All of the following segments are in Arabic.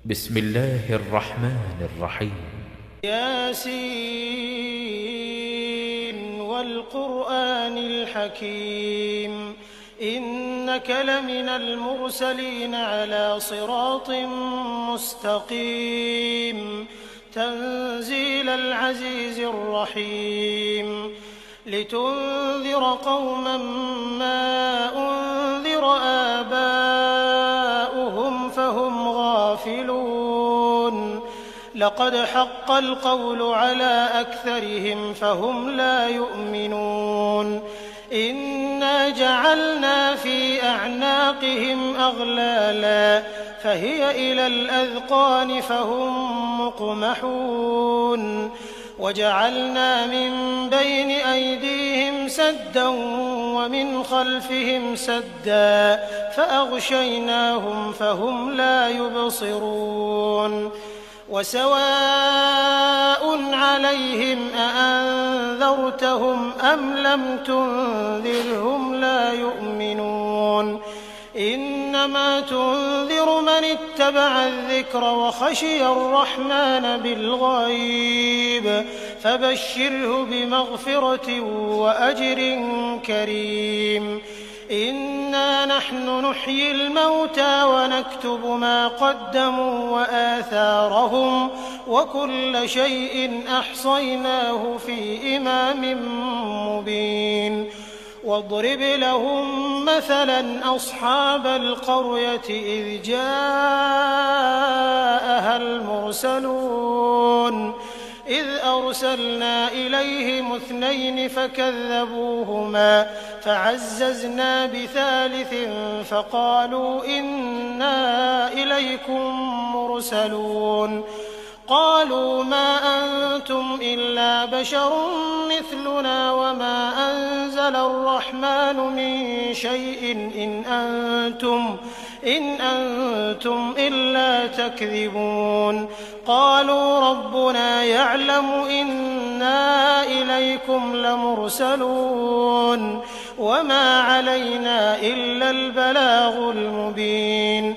بسم الله الرحمن الرحيم. ياسين والقرآن الحكيم إنك لمن المرسلين على صراط مستقيم تنزيل العزيز الرحيم لتنذر قوما ما أنذر آباؤهم فهم غافلون لقد حق القول على أكثرهم فهم لا يؤمنون إنا جعلنا في أعناقهم أغلالا فهي إلى الأذقان فهم مقمحون وجعلنا من بين أيديهم سدا ومن خلفهم سدا فأغشيناهم فهم لا يبصرون وسواء عليهم أأنذرتهم أم لم تنذرهم لا يؤمنون إنما تنذر من اتبع الذكر وخشي الرحمن بالغيب فبشره بمغفرة وأجر كريم إنا نحن نحيي الموتى ونكتب ما قدموا وآثارهم وكل شيء أحصيناه في إمام مبين واضرب لهم مثلا أصحاب القرية إذ جاءها المرسلون إذ أرسلنا إليهم 2 فكذبوهما فعززنا بثالث فقالوا إنا إليكم مرسلون قالوا ما أنتم إلا بشر مثلنا وما أنزل الرحمن من شيء إن أنتم إلا تكذبون قالوا ربنا يعلم إنا إليكم لمرسلون وما علينا إلا البلاغ المبين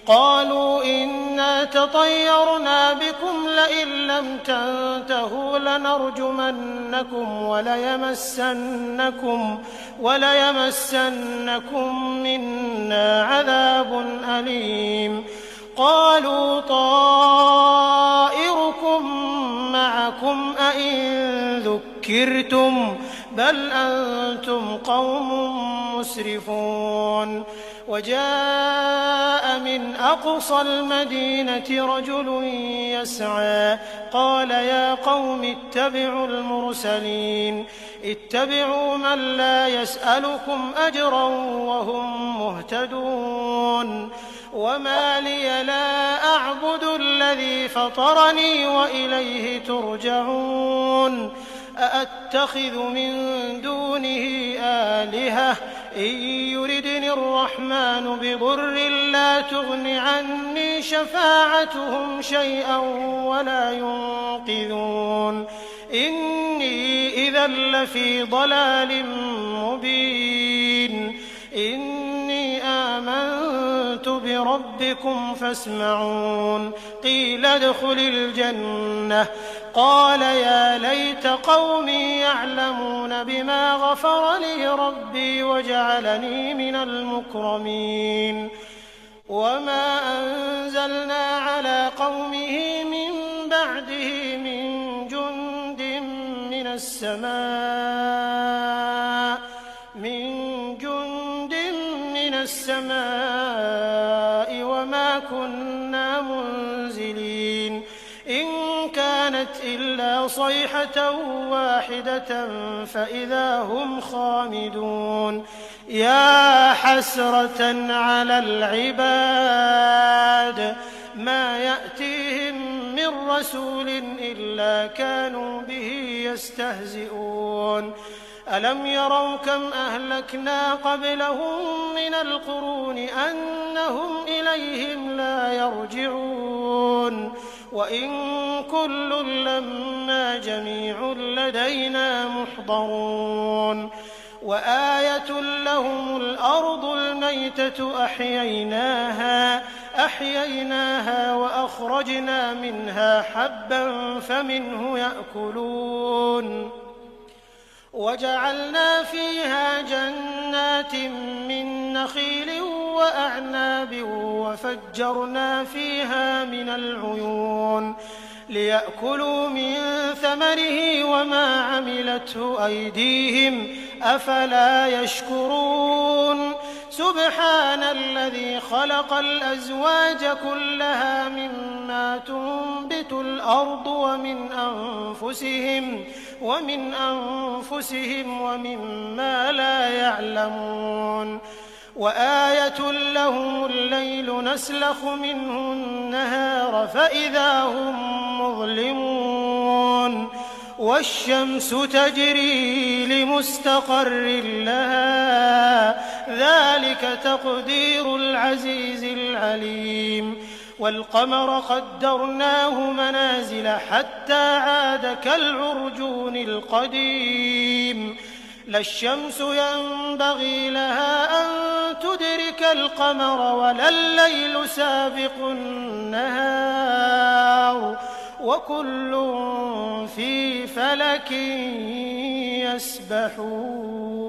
قالوا إنا تطيرنا بكم لئن لم تنتهوا لنرجمنكم وليمسنكم منا عذاب أليم قالوا طائركم معكم أئن ذكرتم بل أنتم قوم مسرفون وجاء من أقصى المدينة رجل يسعى قال يا قوم اتبعوا المرسلين اتبعوا من لا يسألكم أجرا وهم مهتدون وما لي لا أعبد الذي فطرني وإليه ترجعون أأتخذ من دونه آلهة إن يردني الرحمن بضر لا تغن عني شفاعتهم شيئا ولا ينقذون إني إذا لفي ضلال مبين إني آمنت بربكم فاسمعون قيل ادخل الجنة قال يا ليت قومي يعلمون بما غفر لي ربي وجعلني من المكرمين وما أنزلنا على قومه من بعده من جند من السماء وما كنا منزلين إن كانت إلا صيحة واحدة فإذا هم خامدون يا حسرة على العباد ما يأتيهم من رسول إلا كانوا به يستهزئون ألم يروا كم أهلكنا قبلهم من القرون أنهم إليهم لا يرجعون وإن كل لما جميع لدينا محضرون وآية لهم الأرض الميتة أحييناها فأخرجنا منها حبا فمنه يأكلون وجعلنا فيها جنات من نخيل وأعناب وفجرنا فيها من العيون ليأكلوا من ثمره وما عملته أيديهم أفلا يشكرون سبحان الذي خلق الأزواج كلها مما تنبت الأرض ومن أنفسهم ومما لا يعلمون وآية لهم الليل نسلخ منه النهار فإذا هم مظلمون والشمس تجري لمستقر لها ذلك تقدير العزيز العليم والقمر قدرناه منازل حتى عاد كالعرجون القديم لا الشمس ينبغي لها أن تدرك القمر ولا الليل سابق النهار وكل في فلك يسبحون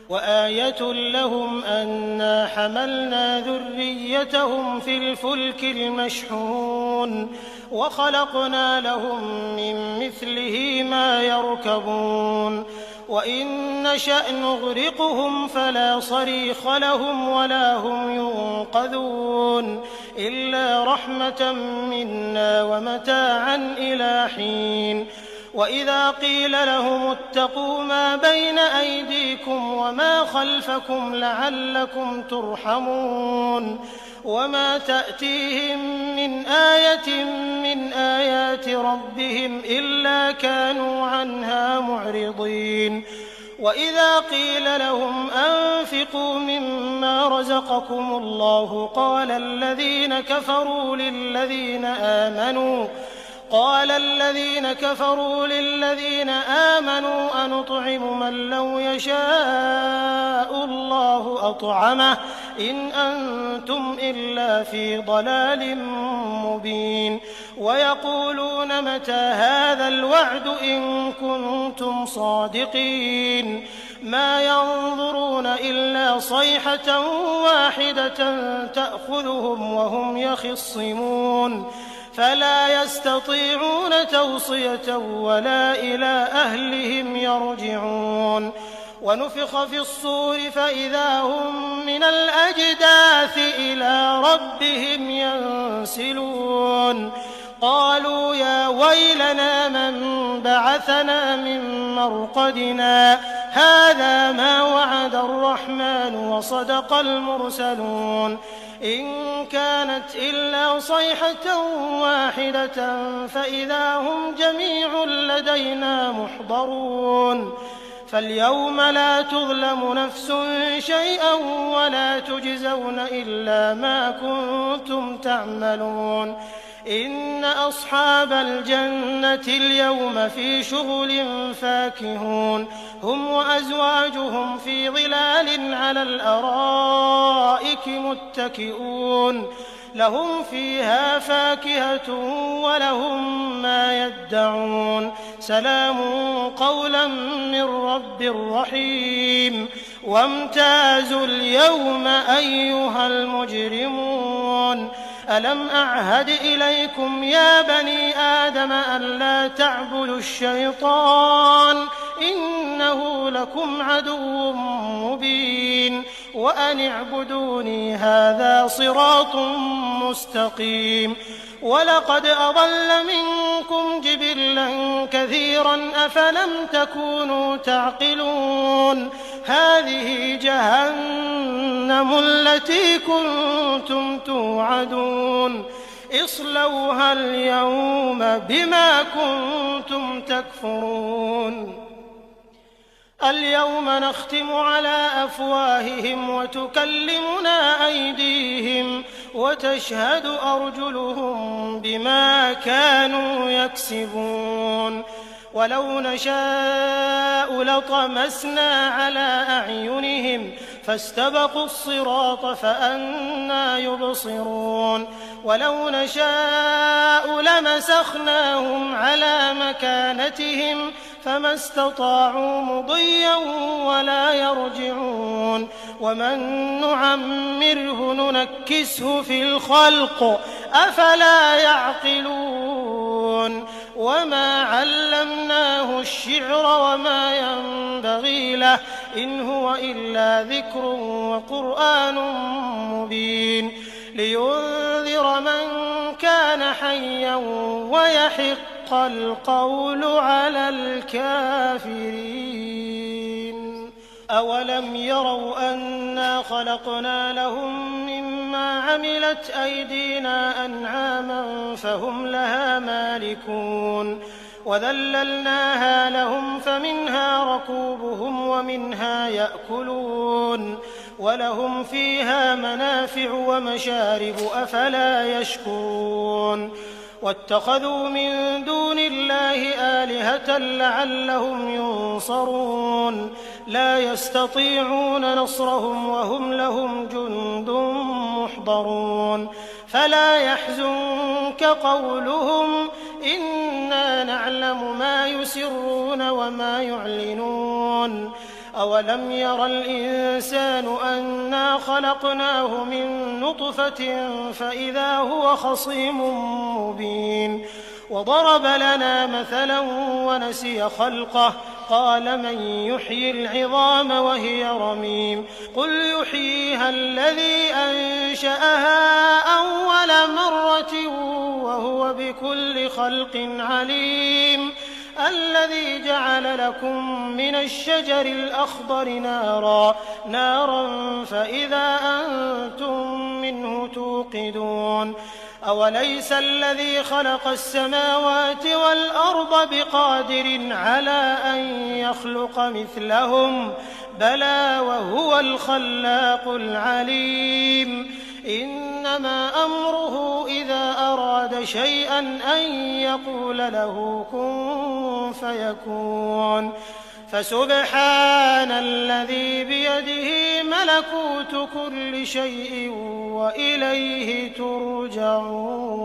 وآية لهم أنا حملنا ذريتهم في الفلك المشحون وخلقنا لهم من مثله ما يركبون وإن نشأ نغرقهم فلا صريخ لهم ولا هم ينقذون إلا رحمة منا ومتاعا إلى حين وإذا قيل لهم اتقوا ما بين أيديكم وما خلفكم لعلكم ترحمون وما تأتيهم من آية من آيات ربهم إلا كانوا عنها معرضين وإذا قيل لهم أنفقوا مما رزقكم الله قال الذين كفروا للذين آمنوا أنطعم من لو يشاء الله أطعمه إن أنتم إلا في ضلال مبين ويقولون متى هذا الوعد إن كنتم صادقين ما ينظرون إلا صيحة واحدة تأخذهم وهم يخصمون فلا يستطيعون توصية ولا إلى أهلهم يرجعون ونفخ في الصور فإذا هم من الأجداث إلى ربهم ينسلون قالوا يا ويلنا من بعثنا من مرقدنا هذا ما وعد الرحمن وصدق المرسلون إن كانت إلا صيحة واحدة فإذا هم جميع لدينا محضرون فاليوم لا تظلم نفس شيئا ولا تجزون إلا ما كنتم تعملون إن أصحاب الجنة اليوم في شغل فاكهون هم وأزواجهم في ظلال على الأرائك متكئون لهم فيها فاكهة ولهم ما يدعون سلام قولا من رب رحيم وامتازوا اليوم أيها المجرمون ألم أعهد إليكم يا بني آدم ألا تعبدوا الشيطان إنه لكم عدو مبين وأن اعبدوني هذا صراط مستقيم ولقد أضل منكم جبلا كثيرا أفلم تكونوا تعقلون هذه جهنم التي كنتم توعدون اصلوها اليوم بما كنتم تكفرون اليوم نختم على أفواههم وتكلمنا أيديهم وتشهد أرجلهم بما كانوا يكسبون ولو نشاء لطمسنا على أعينهم فاستبقوا الصراط فأنى يبصرون ولو نشاء لمسخناهم على مكانتهم فما استطاعوا مضيا ولا يرجعون ومن نعمره ننكسه في الخلق أفلا يعقلون وما علمناه الشعر وما ينبغي له إن هو إلا ذكر وقرآن مبين لينذر من كان حيا ويحق القول على الكافرين أولم يروا أنا خلقنا لهم مما عملت أيدينا أنعاما فهم لها مالكون وذللناها لهم فمنها ركوبهم ومنها يأكلون ولهم فيها منافع ومشارب أفلا يشكرون واتخذوا من دون الله آلهة لعلهم ينصرون لا يستطيعون نصرهم وهم لهم جند محضرون فلا يحزنك قولهم إنا نعلم ما يسرون وما يعلنون أولم ير الإنسان أنا خلقناه من نطفة فإذا هو خصيم مبين وضرب لنا مثلا ونسي خلقه قال من يحيي العظام وهي رميم قل يحييها الذي أنشأها أول مرة وهو بكل خلق عليم الذي جعل لكم من الشجر الأخضر نارا فإذا أنتم منه توقدون أوليس الذي خلق السماوات والأرض بقادر على أن يخلق مثلهم بلى وهو الخلاق العليم إنما أمره إذا أراد شيئا أن يقول له كن فيكون فسبحان الذي بيده ملكوت كل شيء وإليه ترجعون